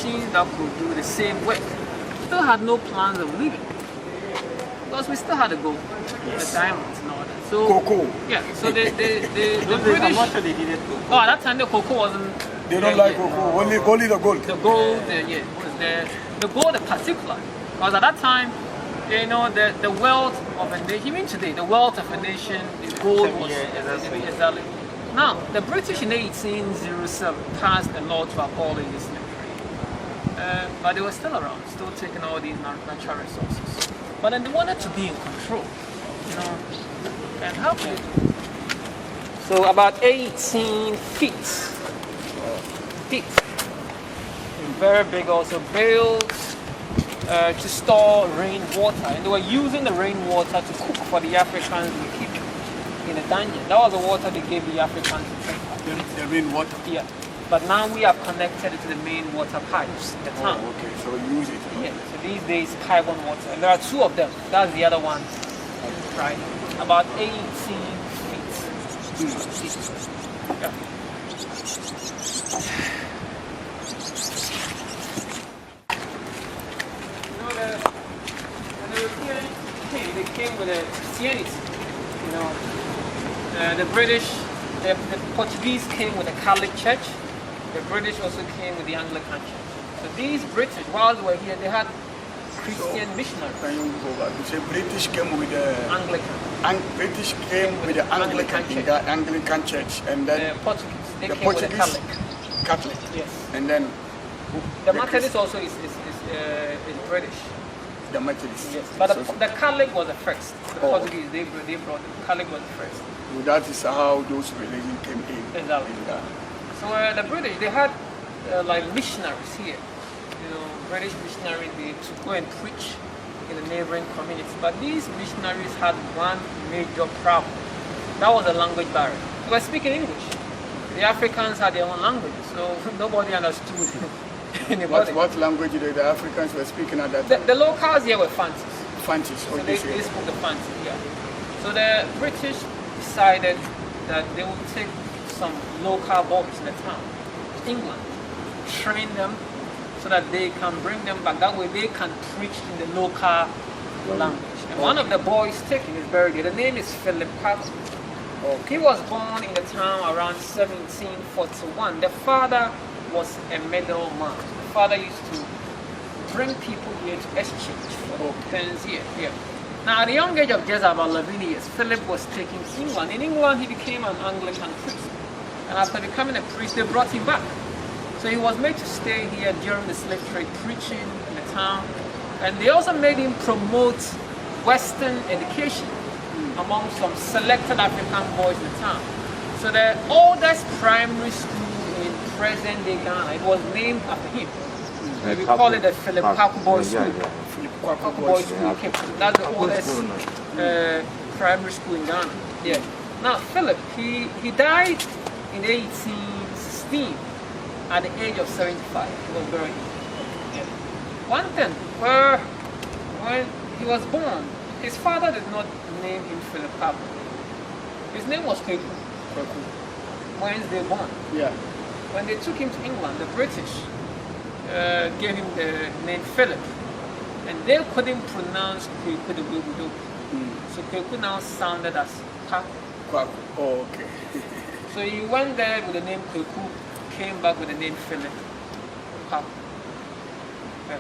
machines that could do the same work. Still had no plans of leaving because we still had to go, the diamonds and all that. So cocoa. Yeah. So the British. Oh, at that time the cocoa wasn't. They don't like cocoa. Only the gold. The gold, yeah, was the gold in particular. Because at that time, you know, the wealth of a nation, even today, the wealth of a nation, the gold was exactly. Now, the British in 1807 passed a law to abolish this slavery. But they were still around, still taking all these natural resources. But then they wanted to be in control, you know. And how could they do it? So about 18 feet. Very big also, bales to store rainwater. And they were using the rainwater to cook for the Africans to keep in the dungeon. That was the water they gave the Africans to drink. The rainwater? Yeah. But now we have connected it to the main water pipes in the town. Oh, okay, so you use it. Yeah, so these days carbon water. And there are two of them. That's the other one. Right. About 18 feet. Yeah. They came with Christianity, you know. The British, the Portuguese came with the Catholic Church. The British also came with the Anglican Church. So these British, while they were here, they had Christian missionaries. Can you go back? You say British came with the Anglican. British came with the Anglican Church, and then the Portuguese. They the came Portuguese with the Catholic. Yes. And then the Methodist also is British. The Methodist. Yes, but the Catholic was the first. The Portuguese, they brought the Catholic was the first. So that is how those religions came in. Exactly. So the British, they had like missionaries here. You know, British missionaries, they to go and preach in the neighboring communities. But these missionaries had one major problem. That was the language barrier. They were speaking English. The Africans had their own language, so nobody understood. What language did the Africans were speaking at that time? The locals here were Fantis. Fantis. So they spoke the Fantis, yeah. So the British decided that they would take some local boys in the town, England, train them so that they can bring them back. That way they can preach in the local language. And one of the boys taken is buried here. The name is Philip Patton. He was born in the town around 1741. The father was a middleman. The father used to bring people here to exchange for things here. Now, at the young age of just about 11 years, Philip was taken to England. In England, he became an Anglican priest. And after becoming a priest, they brought him back. So he was made to stay here during the slave trade, preaching in the town. And they also made him promote Western education among some selected African boys in the town. So the oldest primary school in present-day Ghana, it was named after him. We call it the Philip Kwaku Boys School. Kwaku Boys School. That's the oldest primary school in Ghana. Yeah. Now Philip, he died in 1816 at the age of 75. He was buried. Yeah. One thing, when he was born, his father did not name him Philip Kwaku. His name was Kwaku. Wednesday born. Yeah. When they took him to England, the British gave him the name Philip, and they couldn't pronounce Kwaku the way we do. So Kwaku now sounded as Kwaku. Kwaku. Oh, okay. So he went there with the name Kwaku, came back with the name Philip Kwaku. Yeah.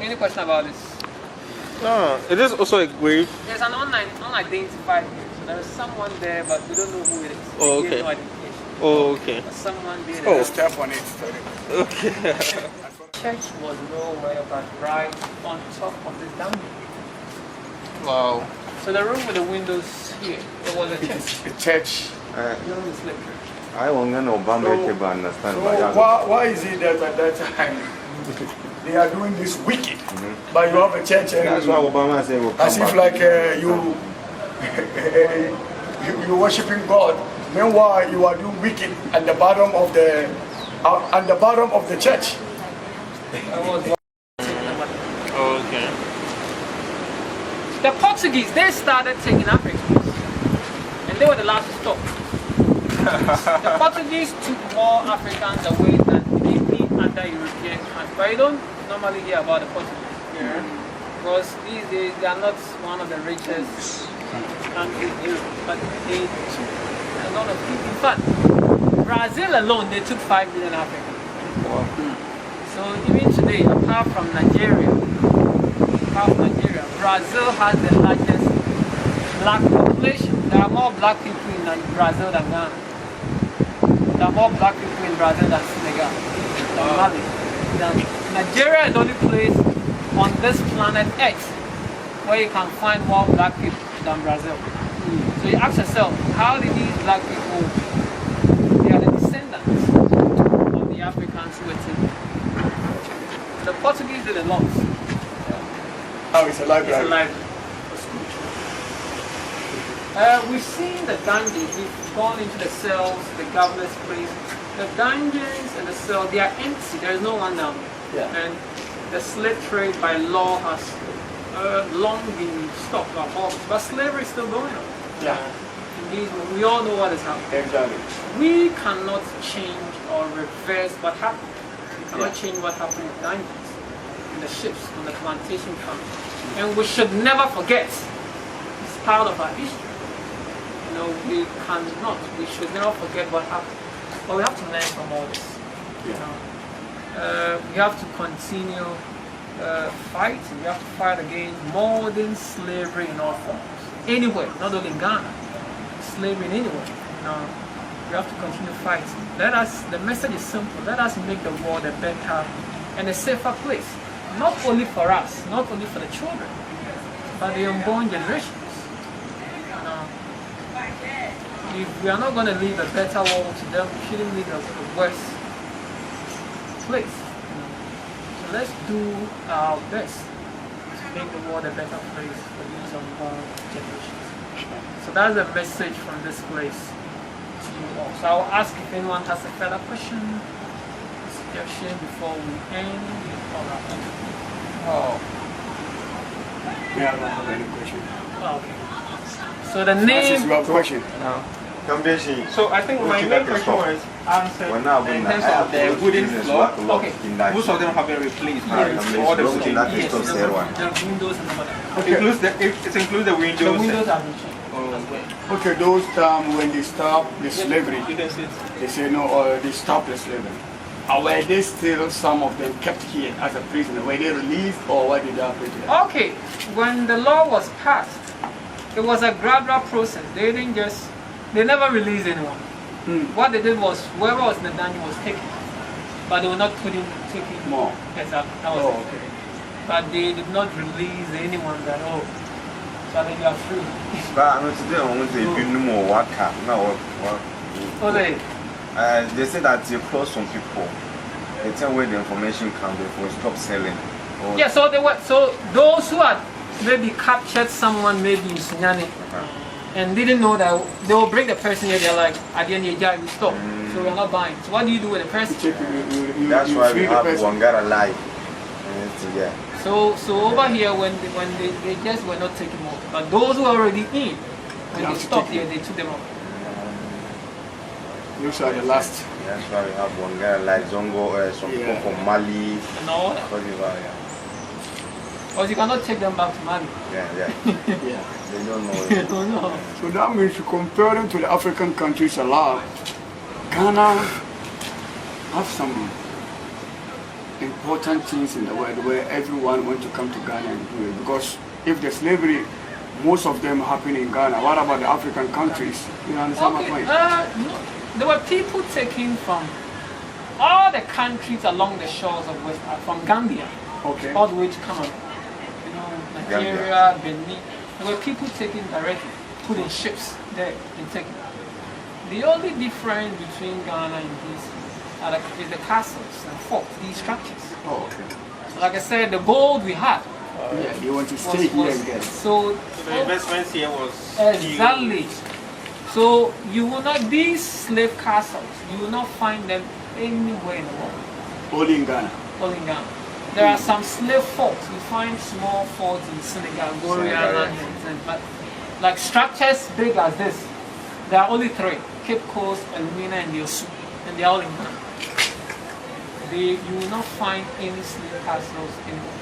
Any question about this? No, it is also a grave. There's an unidentified here. So there is someone there, but we don't know who it is. Oh, okay. No identification. Oh, okay. But someone there. Oh, step on it. Okay. Church was nowhere but right on top of this down. Wow. So the room with the windows here, it was a church. A church. During the slave trade. I won't know understand. So why is it that at that time they are doing this wicked, but you have a church and That's why Obama said as if like you're worshiping God. Meanwhile, you are doing wicked at the bottom of the church. Okay. The Portuguese, they started taking Africans, and they were the last to stop. The Portuguese took more Africans away than any But you don't normally hear about the Portuguese. Because these days they are not one of the richest countries in Europe. But they took a lot of people. In fact, Brazil alone, they took 5 million Africans. So even today, apart from Nigeria, Brazil has the largest black population. There are more black people in Brazil than Ghana. There are more black people in Brazil than Senegal, than Mali. Nigeria is the only place on this planet Earth where you can find more black people than Brazil. So you ask yourself, how did these black people, they are the descendants of the Africans who were taken. The Portuguese did a lot. Oh, it's a library. It's a library. We've seen the dungeons, we've gone into the cells, the governor's place. The dungeons and the cells, they are empty, there is no one down there. Yeah. And the slave trade by law has long been stopped or abolished, but slavery is still going on. Yeah. We all know what is happening. Exactly. We cannot change or reverse what happened. We cannot change what happened in dungeons, in the ships, on the plantation farms. And we should never forget. It's part of our history. You know, we should never forget what happened. But we have to learn from all this. You know, we have to continue fighting. We have to fight against modern slavery in all forms. Anywhere, not only in Ghana. Slavery anywhere. You know, we have to continue fighting. The message is simple. Let us make the world a better and a safer place. Not only for us, not only for the children, but the unborn generations. You know, if we are not going to leave a better world to them, we shouldn't leave a worse place. You know. So let's do our best to make the world a better place for these unborn generations. So that's a message from this place to you all. So I'll ask if anyone has a further question, suggestion before we end all our time. Oh. Yeah, I don't have any question. Oh, okay. So the name. This is your question. Convention. So I think my main question was answered Well, now, in when terms I of the wooden floor. Okay. Most of them have been replaced. Yes. All the Yes. wooden. That is Yes, top the zero one. windows and all that. Okay. It includes the windows. The windows have been changed. Oh, okay. Okay, those times when they stop the slavery, You can see it. they say no, they stop the slavery. Were they still, some of them kept here as a prisoner? Were they released or what did happen to them? Okay, when the law was passed, it was a gradual process. They never released anyone. What they did was, whoever was in the dungeon was taken, but they were not taking More. Exactly, that was Oh, it. okay. But they did not release anyone at all. So then you are free. But today I want to be no more worker. Now, So they say that they close some people. They tell where the information comes before stop selling. Or yeah, so those who had maybe captured someone maybe in Sunyani and didn't know that they will bring the person here, they're like, at the end of the day, we stop. So we're not buying. So what do you do with the person? that's why we free the have person. Wangara live. Yeah. So over here when they just were not taking more. But those who are already in, when have they to stopped take here, they took them out. Those are the last. That's why we have Wangara like Zongo, some people from Mali. And all that. Because you cannot take them back to Mali. Yeah. Yeah. They don't know. You don't know. So that means you compare them to the African countries a lot. Ghana have some important things in the world where everyone wants to come to Ghana and do it. Because if the slavery, most of them happen in Ghana, what about the African countries? You understand my point? No, there were people taken from all the countries along the shores of West Africa, from Gambia, Okay. all the way to Cameroon. You know, Nigeria, Benin. There were people taken directly, put in ships there and taken. The only difference between Ghana and these is the castles and forts, these structures. Oh, okay. So like I said, the gold we had Yeah, you want to stay here and get it. so The investments here was exactly. So you will not, these slave castles, you will not find them anywhere in the world, Only in Ghana. only in Ghana. There are some slave forts. You find small forts in Senegal, Gorée Island, but like structures big as this, there are only 3: Cape Coast, Elmina, and Yosu, and they are all in Ghana. you will not find any slave castles anywhere.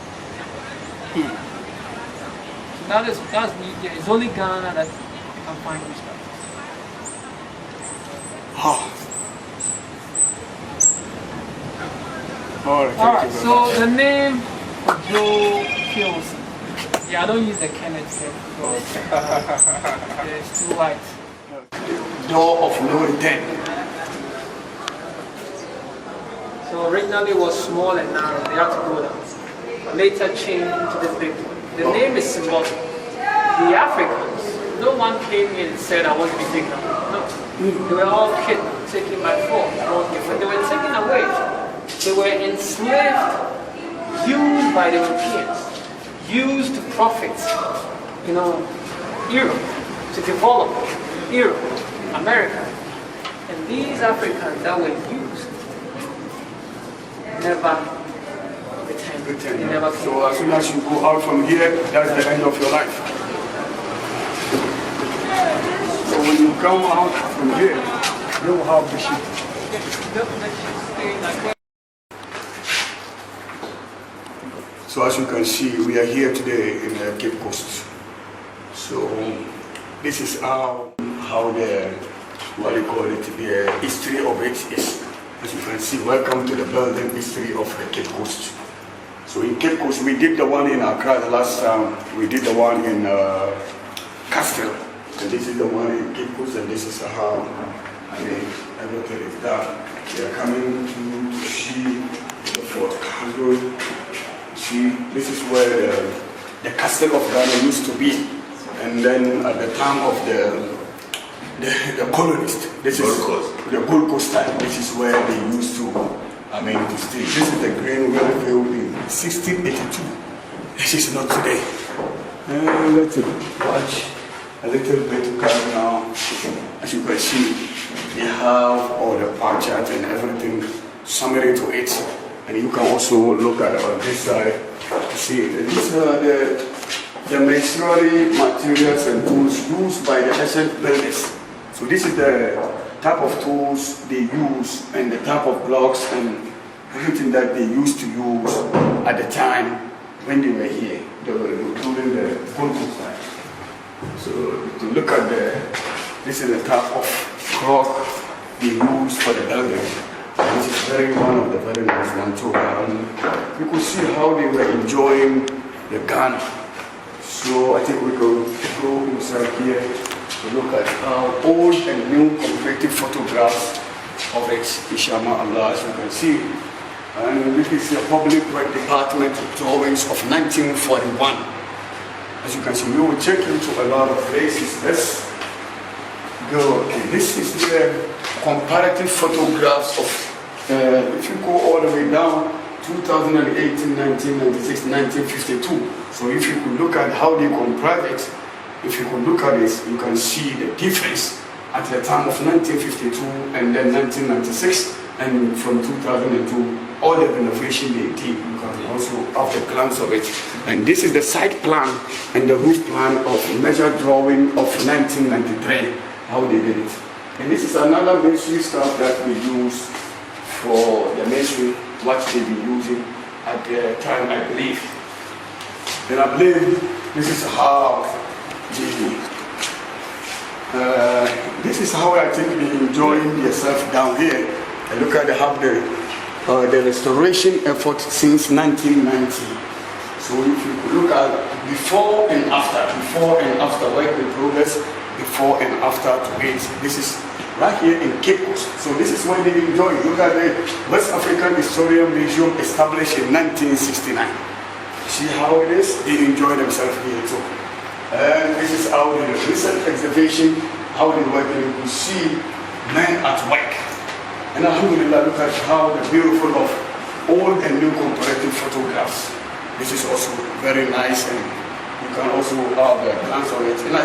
So it's only Ghana that you can find these castles. Alright, so the name Joe kills. Yeah, I don't use the Kenneth here because it's too white. Door of no return. So originally it was small and narrow, they had to go down. Later changed to the big one. The name is symbolic. The Africans, no one came here and said, I want to be big now. No. They were all kidnapped, taken by force. When they were taken away, they were enslaved, used by the Europeans, used to profit, Europe, to develop Europe, America. And these Africans that were used never returned. They never came. So as soon as you go out from here, that's the end of your life. So when you come out from here, you will have the ship. So as you can see, we are here today in the Cape Coast. So this is how the, what they call it, the history of it is. As you can see, welcome to the building history of the Cape Coast. So in Cape Coast, we did the one in Accra the last time. We did the one in Castle. And this is the one in Cape Coast, and this is how everything is done. We are coming to see the Fort Castle. See, this is where the Castle of Ghana used to be. And then at the time of the colonists, this is the Gold Coast time. This is where they used to stay. This is the Green Riverville in 1682. This is not today. Let's watch a little bit now. As you can see, they have all the pie chart and everything, summary to it. And you can also look at it on this side. See, these are the masonry materials and tools used by the ancient builders. So this is the type of tools they use and the type of blocks and everything that they used to use at the time when they were here, during the Gold Coast time. So to look at this is the type of clock they use for the building. This is one of the very nice ones too. You could see how they were enjoying the Ghana. So I think we could go inside here to look at how old and new comparative photographs of it, inshallah, as you can see. And this is the Public Works Department drawings of 1941. As you can see, we will check into a lot of places. Let's go. Okay, this is the comparative photographs of, if you go all the way down, 2018, 1996, 1952. So if you could look at how they compare it, if you could look at this, you can see the difference at the time of 1952 and then 1996, and from 2002, all the renovation they did. You can also have the plans of it. And this is the site plan and the roof plan of measure drawing of 1993, how they did it. And this is another masonry stuff that we use for the masonry, what they be using at the time, I believe. And I believe this is how this is how I think they enjoying themselves down here. And look at the restoration effort since 1990. So if you look at before and after, work in progress, before and after to it. This is right here in Cape Coast. So this is what they enjoy. Look at the West African Historian Museum established in 1969. See how it is? They enjoy themselves here too. And this is how the recent exhibition, how they work, and you can see men at work. And alhamdulillah, look at how the beautiful of old and new comparative photographs. This is also very nice, and you can also have the glance on it. And